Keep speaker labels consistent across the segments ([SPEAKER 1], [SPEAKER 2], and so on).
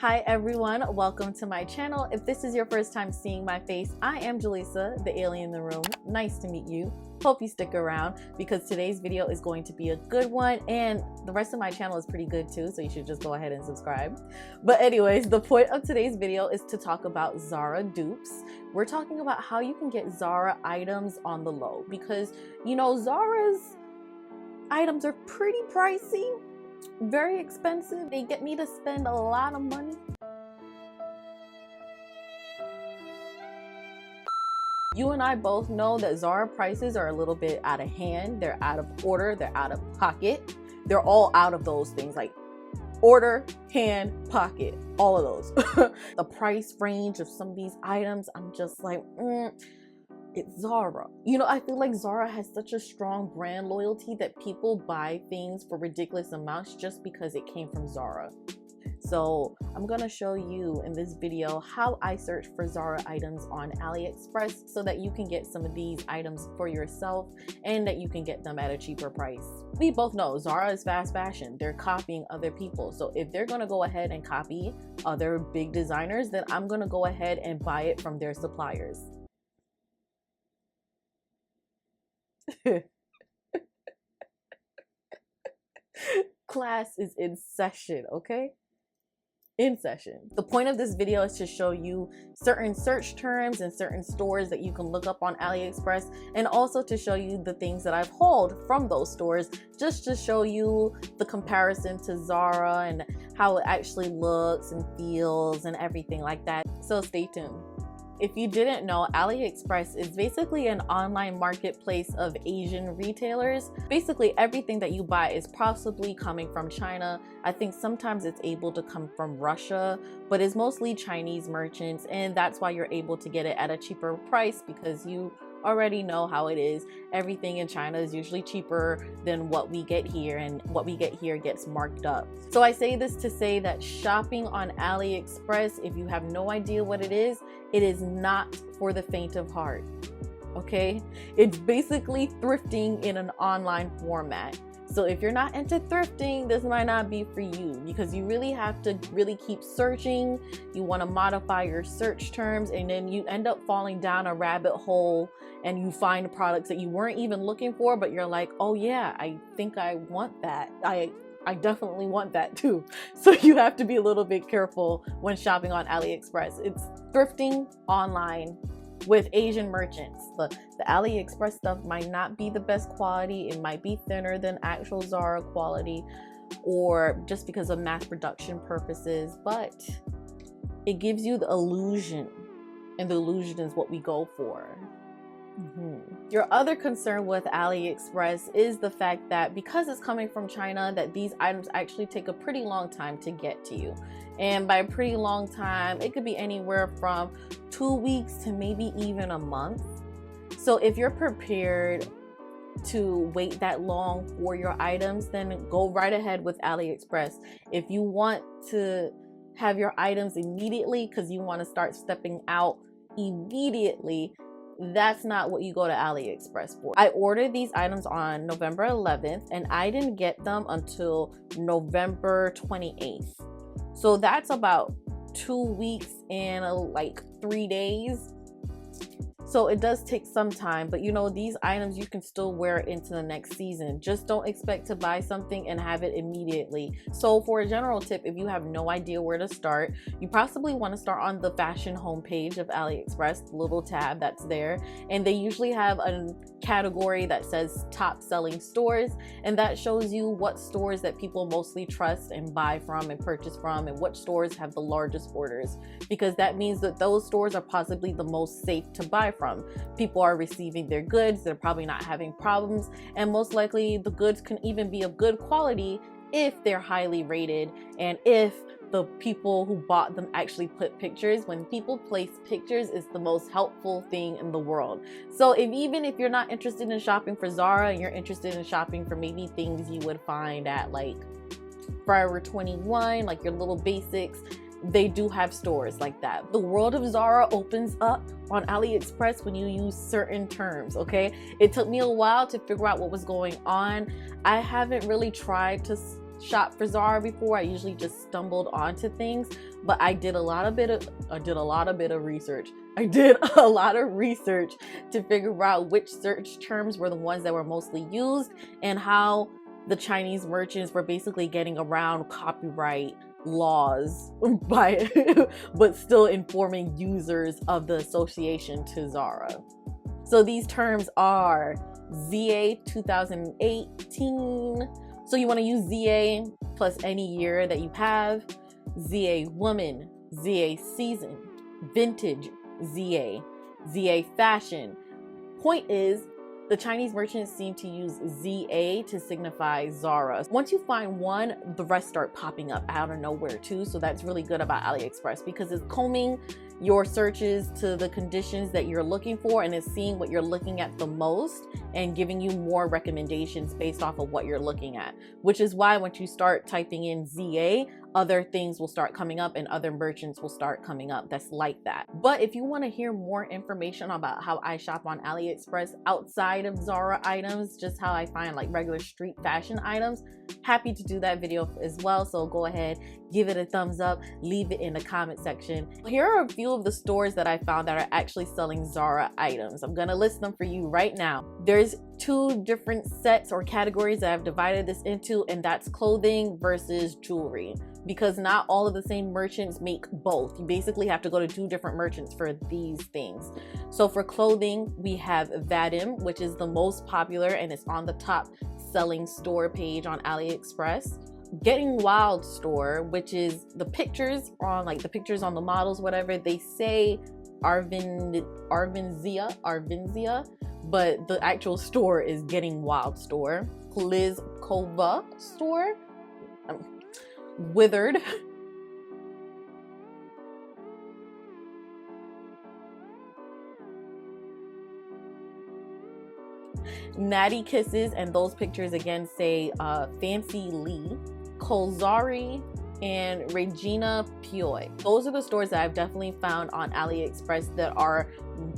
[SPEAKER 1] Hi everyone, welcome to my channel. If this is your first time seeing my face, I am Jujia, the alien in the room. Nice to meet you. Hope you stick around because today's video is going to be a good one and the rest of my channel is pretty good too, so you should just go ahead and subscribe. But anyways, the point of today's video is to talk about Zara Dupes. We're talking about how you can get Zara items on the low because, you know, Zara's items are pretty pricey. Very expensive. They get me to spend a lot of money. You and I both know that Zara prices are a little bit out of hand. They're out of order. They're out of pocket. They're all out of those things like order, hand, pocket, all of those. The price range of some of these items, I'm just like, it's Zara. You know, I feel like Zara has such a strong brand loyalty that people buy things for ridiculous amounts just because it came from Zara. So I'm gonna show you in this video how I search for Zara items on AliExpress so that you can get some of these items for yourself and that you can get them at a cheaper price. We both know Zara is fast fashion. They're copying other people. So if they're gonna go ahead and copy other big designers, then I'm gonna go ahead and buy it from their suppliers. Class is in session, okay? In session. The point of this video is to show you certain search terms and certain stores that you can look up on AliExpress, and also to show you the things that I've hauled from those stores, just to show you the comparison to Zara and how it actually looks and feels and everything like that. So stay tuned. If you didn't know, AliExpress is basically an online marketplace of Asian retailers. Basically everything that you buy is possibly coming from China. I think sometimes it's able to come from Russia, but it's mostly Chinese merchants, and that's why you're able to get it at a cheaper price because you already know how it is. Everything in China is usually cheaper than what we get here, and what we get here gets marked up. So I say this to say that shopping on AliExpress, if you have no idea what it is not for the faint of heart, okay? It's basically thrifting in an online format. So if you're not into thrifting, this might not be for you because you really have to keep searching. You want to modify your search terms, and then you end up falling down a rabbit hole and you find products that you weren't even looking for, but you're like, oh yeah, I think I want that. I definitely want that too. So you have to be a little bit careful when shopping on AliExpress. It's thrifting online with Asian merchants. The AliExpress stuff might not be the best quality. It might be thinner than actual Zara quality, or just because of mass production purposes, but it gives you the illusion, and the illusion is what we go for. Your other concern with AliExpress is the fact that because it's coming from China, that these items actually take a pretty long time to get to you. And by a pretty long time, it could be anywhere from 2 weeks to maybe even a month. So if you're prepared to wait that long for your items, then go right ahead with AliExpress. If you want to have your items immediately because you want to start stepping out immediately, that's not what you go to AliExpress for. I ordered these items on November 11th and I didn't get them until November 28th. So that's about 2 weeks and like 3 days. So it does take some time, but you know, these items you can still wear into the next season. Just don't expect to buy something and have it immediately. So for a general tip, if you have no idea where to start, you possibly want to start on the fashion homepage of AliExpress, the little tab that's there. And they usually have a category that says top selling stores, and that shows you what stores that people mostly trust and buy from and purchase from, and what stores have the largest orders, because that means that those stores are possibly the most safe to buy from. People are receiving their goods, they're probably not having problems, and most likely the goods can even be of good quality if they're highly rated, and if the people who bought them actually put pictures. When people place pictures, it's the most helpful thing in the world. So even if you're not interested in shopping for Zara, and you're interested in shopping for maybe things you would find at like Forever 21, like your little basics, they do have stores like that. The world of Zara opens up on AliExpress when you use certain terms, okay? It took me a while to figure out what was going on. I haven't really tried to shopped for Zara before. I usually just stumbled onto things, but I did a lot of research. I did a lot of research to figure out which search terms were the ones that were mostly used and how the Chinese merchants were basically getting around copyright laws by but still informing users of the association to Zara. So these terms are ZA 2018. So you want to use ZA plus any year that you have. ZA woman, ZA season, vintage, ZA, ZA fashion. Point is, the Chinese merchants seem to use ZA to signify Zara. Once you find one, the rest start popping up out of nowhere too. So that's really good about AliExpress because it's combing your searches to the conditions that you're looking for, and it's seeing what you're looking at the most and giving you more recommendations based off of what you're looking at, which is why once you start typing in ZA, other things will start coming up and other merchants will start coming up that's like that. But if you want to hear more information about how I shop on AliExpress outside of Zara items, just how I find like regular street fashion items, happy to do that video as well. So go ahead, give it a thumbs up, leave it in the comment section. Here are a few of the stores that I found that are actually selling Zara items. I'm gonna list them for you right now. There's two different sets or categories that I've divided this into, and that's clothing versus jewelry, because not all of the same merchants make both. You basically have to go to two different merchants for these things. So for clothing, we have Vadim, which is the most popular and it's on the top selling store page on AliExpress. Getting Wild store, which is the pictures on like the pictures on the models, whatever, they say Arvinzia, but the actual store is Getting Wild store. Lizkova store, Withered, Natty Kisses, and those pictures again say Fancy Lee, Cozarii, and Regina Poi. Those are the stores that I've definitely found on AliExpress that are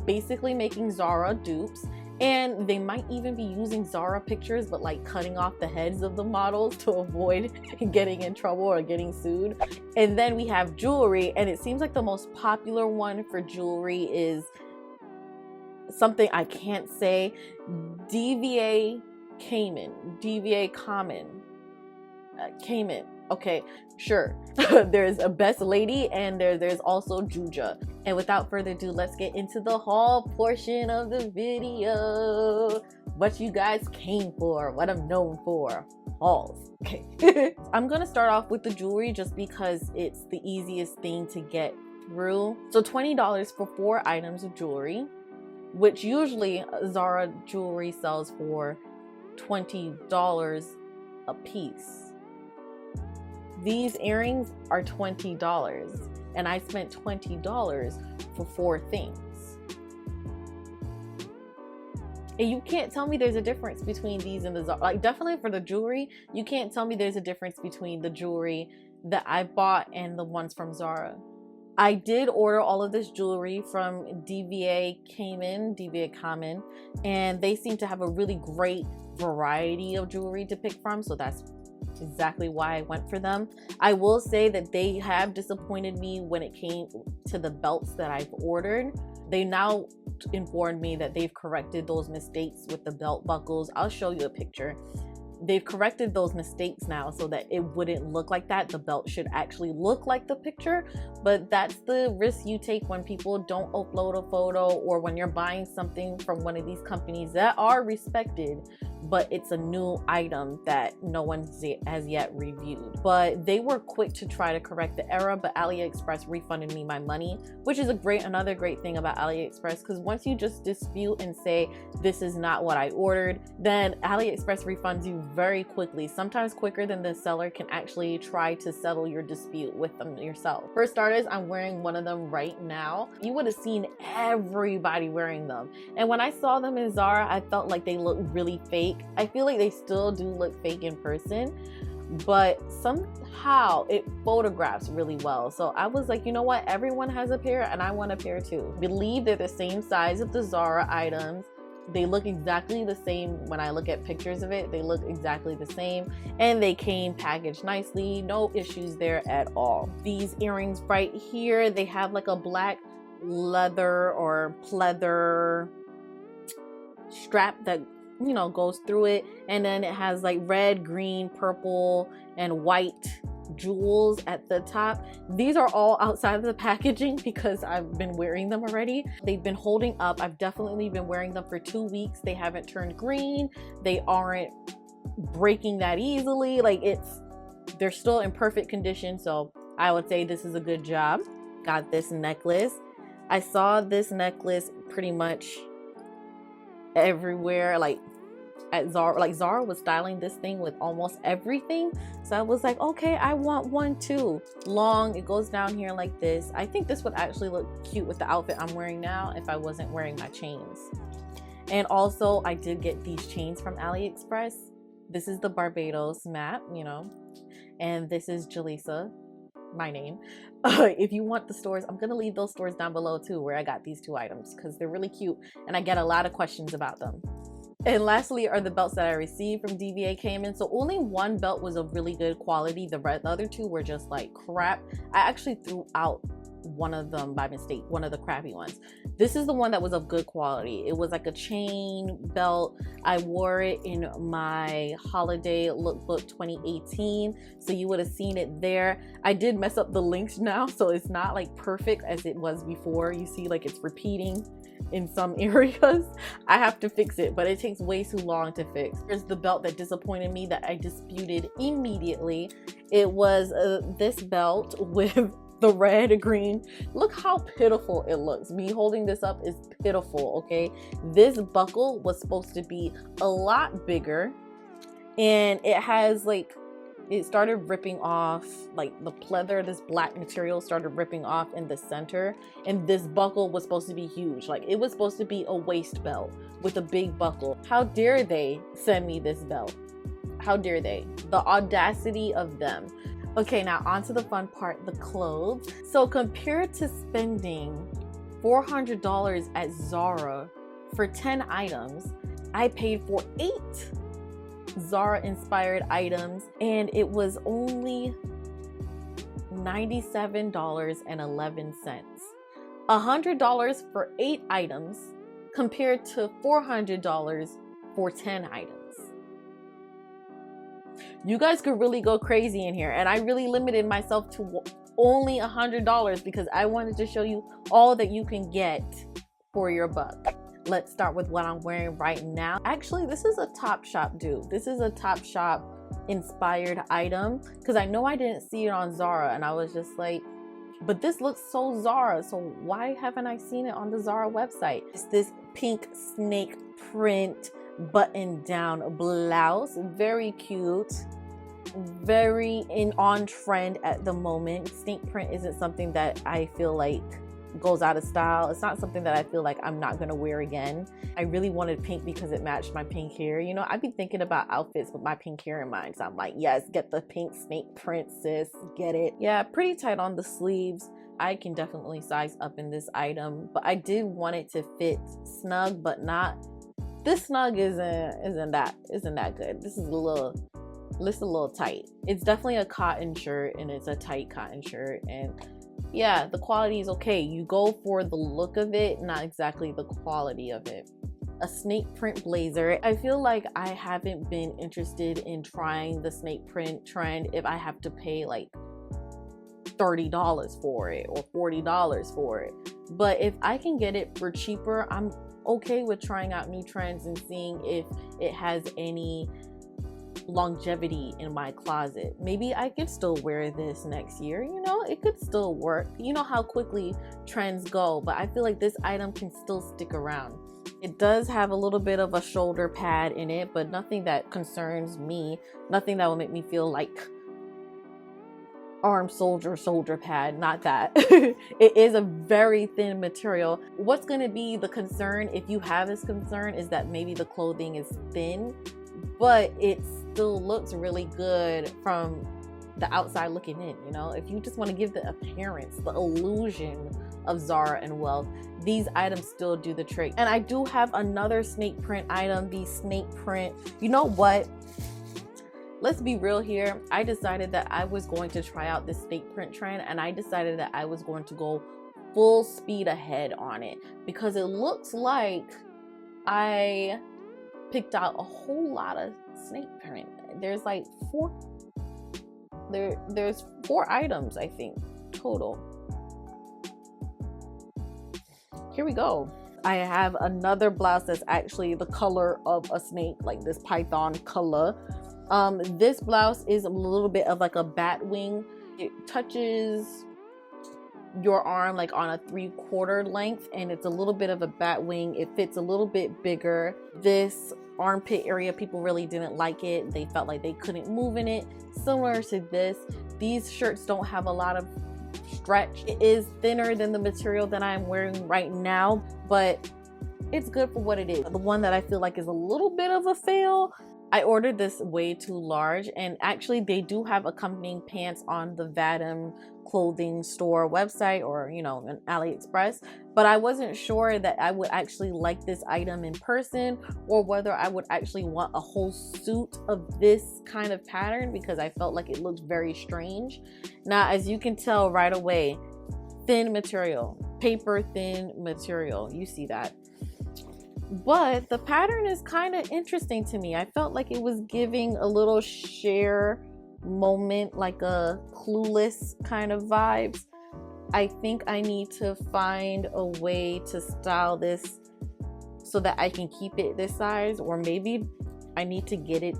[SPEAKER 1] basically making Zara dupes, and they might even be using Zara pictures but like cutting off the heads of the models to avoid getting in trouble or getting sued. And then we have jewelry, and it seems like the most popular one for jewelry is something I can't say. DVACAMAN. Okay, sure. There's a Best Lady and there's also Jujia. And without further ado, let's get into the haul portion of the video. What you guys came for, what I'm known for, hauls. Okay. I'm gonna start off with the jewelry just because it's the easiest thing to get through. So $20 for 4 items of jewelry, which usually Zara jewelry sells for $20 a piece. These earrings are $20, and I spent $20 for 4 things. And you can't tell me there's a difference between these and the Zara. Like, definitely for the jewelry, you can't tell me there's a difference between the jewelry that I bought and the ones from Zara. I did order all of this jewelry from DVACAMAN, and they seem to have a really great variety of jewelry to pick from, so that's exactly why I went for them. I will say that they have disappointed me when it came to the belts that I've ordered. They now informed me that they've corrected those mistakes with the belt buckles. I'll show you a picture. They've corrected those mistakes now so that it wouldn't look like that. The belt should actually look like the picture, but that's the risk you take when people don't upload a photo, or when you're buying something from one of these companies that are respected, but it's a new item that no one has yet reviewed. But they were quick to try to correct the error, but AliExpress refunded me my money, which is another great thing about AliExpress, because once you just dispute and say this is not what I ordered, then AliExpress refunds you very quickly, sometimes quicker than the seller can actually try to settle your dispute with them yourself. For starters, I'm wearing one of them right now. You would have seen everybody wearing them, and when I saw them in Zara, I felt like they looked really fake. I feel like they still do look fake in person, but somehow it photographs really well. So I was like, you know what, everyone has a pair and I want a pair too. I believe they're the same size of the Zara items. They look exactly the same. When I look at pictures of it, they look exactly the same, and they came packaged nicely. No issues there at all. These earrings right here, they have like a black leather or pleather strap that, you know, goes through it, and then it has like red, green, purple, and white jewels at the top. These are all outside of the packaging because I've been wearing them already. They've been holding up. I've definitely been wearing them for 2 weeks. They haven't turned green. They aren't breaking that easily. Like, they're still in perfect condition, so I would say this is a good job. Got this necklace. I saw this necklace pretty much everywhere, like at Zara. Like, Zara was styling this thing with almost everything, so I was like, okay, I want one too. Long, it goes down here like this. I think this would actually look cute with the outfit I'm wearing now if I wasn't wearing my chains. And also, I did get these chains from AliExpress. This is the Barbados map, you know, and this is Jalisa, my name. If you want the stores, I'm gonna leave those stores down below too, where I got these 2 items, because they're really cute and I get a lot of questions about them. And lastly are the belts that I received from DVACAMAN. So only one belt was of really good quality. The other 2 were just like crap. I actually threw out one of them by mistake, one of the crappy ones. This is the one that was of good quality. It was like a chain belt. I wore it in my holiday lookbook 2018, so you would have seen it there. I did mess up the links now, so it's not like perfect as it was before. You see, like, it's repeating in some areas. I have to fix it, but it takes way too long to fix. Here's the belt that disappointed me, that I disputed immediately. It was this belt with the red, green. Look how pitiful it looks. Me holding this up is pitiful, okay? This buckle was supposed to be a lot bigger, and it has like, it started ripping off, like the pleather, this black material started ripping off in the center, and this buckle was supposed to be huge. Like, it was supposed to be a waist belt with a big buckle. How dare they send me this belt? How dare they? The audacity of them. Okay, now on to the fun part, the clothes. So compared to spending $400 at Zara for 10 items, I paid for 8 Zara inspired items, and it was only $97.11. $100 for 8 items compared to $400 for 10 items. You guys could really go crazy in here, and I really limited myself to only $100 because I wanted to show you all that you can get for your buck. Let's start with what I'm wearing right now. Actually, this is a Topshop dupe. This is a Topshop inspired item because I know I didn't see it on Zara, and I was just like, but this looks so Zara, so why haven't I seen it on the Zara website? It's this pink snake print button down blouse, very cute, very on trend at the moment. Snake print isn't something that I feel like goes out of style. It's not something that I feel like I'm not gonna wear again. I really wanted pink because it matched my pink hair. You know, I've been thinking about outfits with my pink hair in mind, so I'm like, yes, get the pink snake print, sis, get it. Yeah, pretty tight on the sleeves. I can definitely size up in this item, but I did want it to fit snug, but not, this snug isn't that good. This is a little tight. It's definitely a cotton shirt, and it's a tight cotton shirt, and yeah, the quality is okay. You go for the look of it, not exactly the quality of it. A snake print blazer. I feel like I haven't been interested in trying the snake print trend if I have to pay like $30 for it or $40 for it. But if I can get it for cheaper, I'm okay with trying out new trends and seeing if it has any longevity in my closet. Maybe I could still wear this next year, you know, it could still work. You know how quickly trends go, but I feel like this item can still stick around. It does have a little bit of a shoulder pad in it, but nothing that concerns me, nothing that will make me feel like arm shoulder pad, not that. It is a very thin material. What's going to be the concern, if you have this concern, is that maybe the clothing is thin, but it still looks really good from the outside looking in. You know, if you just want to give the appearance, the illusion of Zara and wealth, these items still do the trick. And I do have another snake print item, the snake print. You know what? Let's be real here. I decided that I was going to try out this snake print trend, and I decided that I was going to go full speed ahead on it because it looks like I picked out a whole lot of snake print. There's like there's 4 items, I think, total. Here we go. I have another blouse that's actually the color of a snake, like this python color. This blouse is a little bit of like a bat wing. It touches your arm like on a 3/4 length, and it's a little bit of a bat wing. It fits a little bit bigger. This armpit area, people really didn't like it. They felt like they couldn't move in it. Similar to this, these shirts don't have a lot of stretch. It is thinner than the material that I'm wearing right now, but it's good for what it is. The one that I feel like is a little bit of a fail, I ordered this way too large, and actually they do have accompanying pants on the Vadim clothing store website, or you know, an AliExpress, but I wasn't sure that I would actually like this item in person, or whether I would actually want a whole suit of this kind of pattern, because I felt like it looked very strange. Now, as you can tell right away, thin material, paper thin material, you see that. But the pattern is kind of interesting to me. I felt like it was giving a little Cher moment, like a Clueless kind of vibes. I think I need to find a way to style this so that I can keep it this size, or maybe I need to get it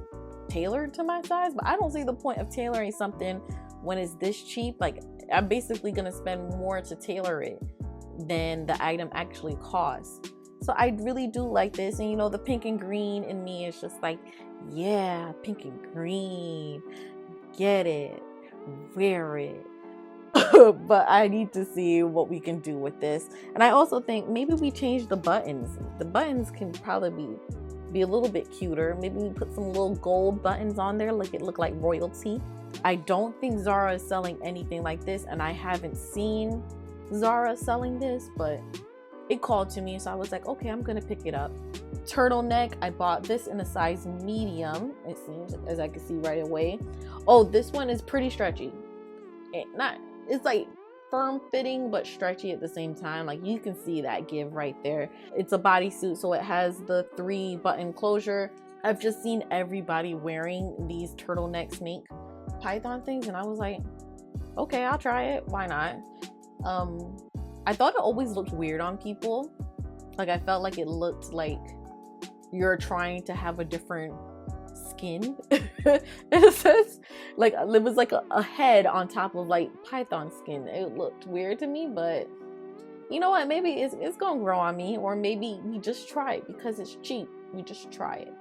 [SPEAKER 1] tailored to my size, but I don't see the point of tailoring something when it's this cheap. Like, I'm basically gonna spend more to tailor it than the item actually costs. So I really do like this, and you know, the pink and green in me is just like, yeah, pink and green, get it, wear it. But I need to see what we can do with this. And I also think maybe we change the buttons. The buttons can probably be a little bit cuter. Maybe we put some little gold buttons on there, like it look like royalty. I don't think Zara is selling anything like this, and I haven't seen Zara selling this, but it called to me, so I was like, okay, I'm gonna pick it up. Turtleneck, I bought this in a size medium, it seems, as I can see right away. Oh, this one is pretty stretchy. It's like firm fitting but stretchy at the same time. Like, you can see that give right there. It's a bodysuit, so it has the 3-button closure. I've just seen everybody wearing these turtleneck snake python things, and I was like, okay, I'll try it, why not? I thought it always looked weird on people. Like, I felt like it looked like you're trying to have a different skin in a sense. Like, it was like a head on top of like python skin. It looked weird to me, but you know what? Maybe it's gonna grow on me, or maybe we just try it because it's cheap. We just try it.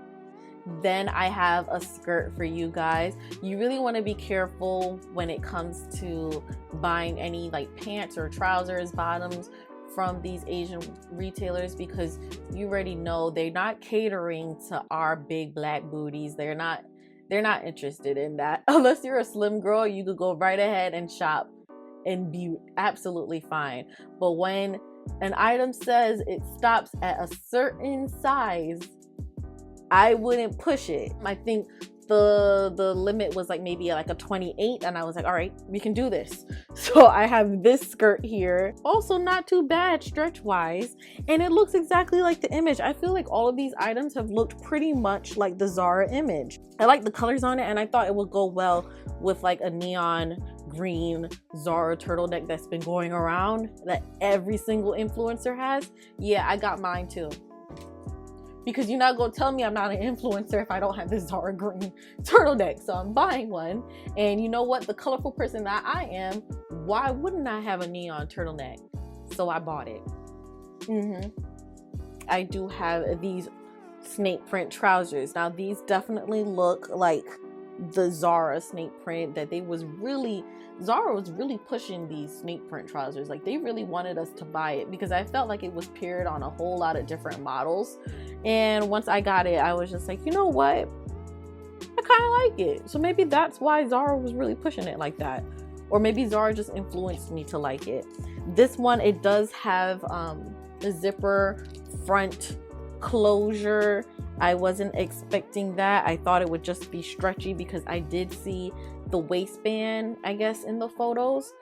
[SPEAKER 1] Then I have a skirt for you guys. You really want to be careful when it comes to buying any like pants or trousers, bottoms from these Asian retailers, because you already know they're not catering to our big black booties. They're not interested in that. Unless you're a slim girl, you could go right ahead and shop and be absolutely fine. But when an item says it stops at a certain size, I wouldn't push it. I think the limit was like maybe like a 28, and I was like, all right, we can do this. So I have this skirt here, also not too bad stretch wise, and it looks exactly like the image. I feel like all of these items have looked pretty much like the Zara image. I like the colors on it, and I thought it would go well with like a neon green Zara turtleneck that's been going around that every single influencer has. Yeah, I got mine too. Because you're not gonna tell me I'm not an influencer if I don't have this Zara green turtleneck. So I'm buying one. And you know what? The colorful person that I am, why wouldn't I have a neon turtleneck? So I bought it. I do have these snake print trousers. Now these definitely look like the Zara snake print that Zara was really pushing these snake print trousers. Like, they really wanted us to buy it because I felt like it was paired on a whole lot of different models. And once I got it, I was just like, you know what? I kind of like it. So maybe that's why Zara was really pushing it like that. or maybe Zara just influenced me to like it. This one, it does have a zipper front closure. I wasn't expecting that. I thought it would just be stretchy because I did see the waistband, I guess, in the photos.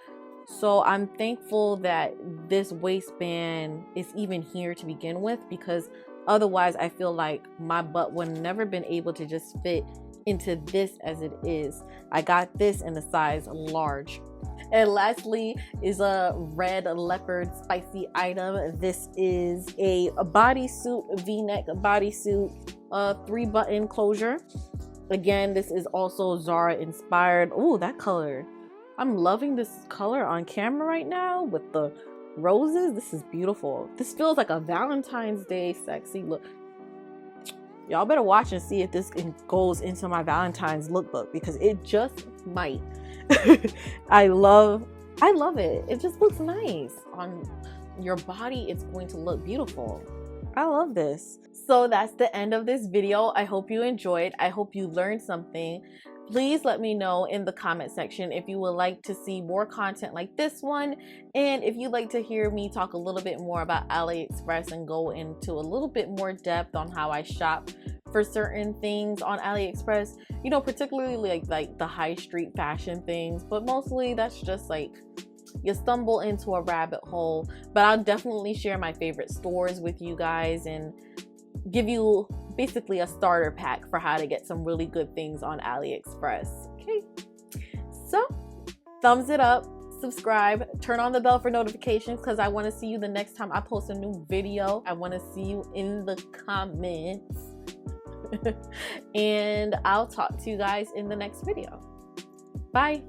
[SPEAKER 1] So I'm thankful that this waistband is even here to begin with, because otherwise I feel like my butt would never been able to just fit into this as it is. I got this in a size large. And lastly is a red leopard spicy item. This is a bodysuit, v-neck bodysuit, 3-button closure. Again, this is also Zara inspired. Oh, that color. I'm loving this color on camera right now with the roses. This is beautiful. This feels like a Valentine's Day sexy look. Y'all better watch and see if this goes into my Valentine's lookbook, because it just might. I love it. It just looks nice on your body. It's going to look beautiful. I love this. So that's the end of this video. I hope you enjoyed. I hope you learned something. Please let me know in the comment section if you would like to see more content like this one, and if you'd like to hear me talk a little bit more about AliExpress and go into a little bit more depth on how I shop for certain things on AliExpress, you know, particularly like the high street fashion things, but mostly that's just like you stumble into a rabbit hole. But I'll definitely share my favorite stores with you guys and give you basically a starter pack for how to get some really good things on AliExpress. Okay, so thumbs it up, subscribe, turn on the bell for notifications, because I want to see you the next time I post a new video. I want to see you in the comments. And I'll talk to you guys in the next video. Bye.